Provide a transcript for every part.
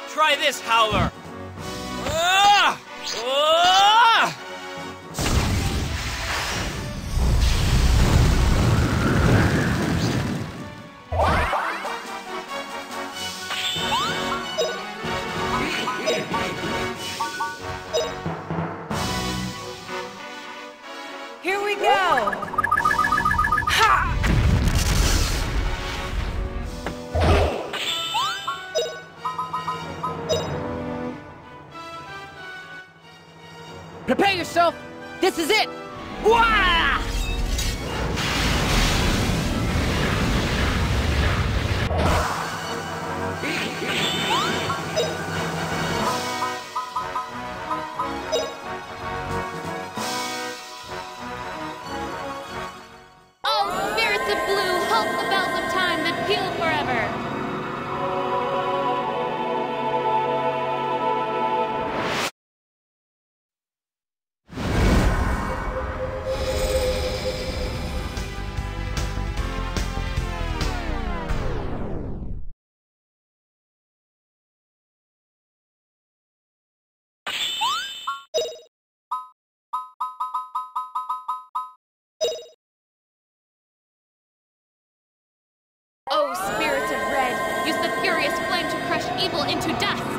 Try this, Howler! Ah! Ah! Here we go! Ha! Prepare yourself! This is it! Wah! Oh, spirits of blue, halt the bells of time that peal forever! Oh, spirits of red, use the furious flame to crush evil into dust!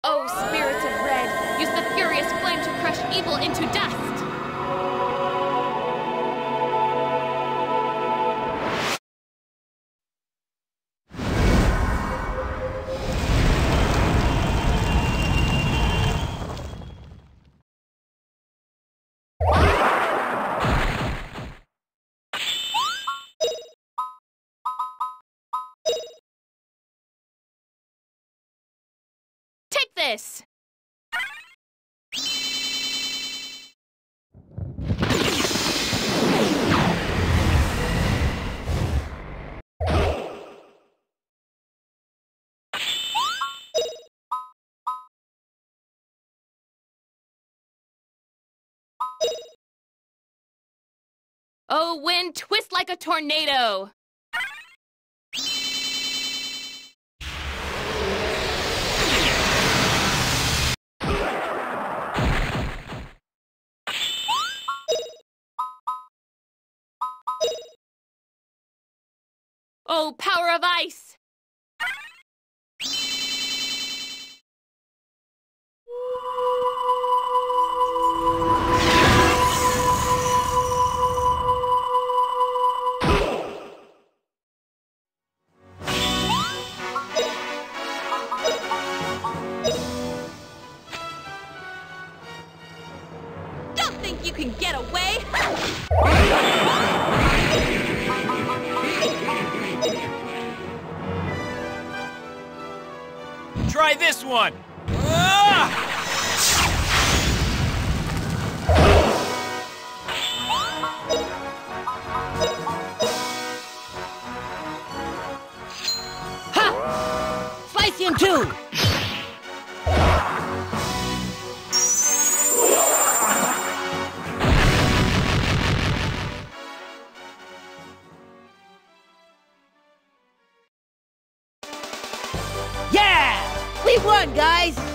Oh, spirits of red, use the furious flame to crush evil into dust! Take this! Oh, wind, twist like a tornado! Oh, power of ice! Don't think you can get away! Try this one! Ah! Ha! Slice you in two! Yeah! We won, guys!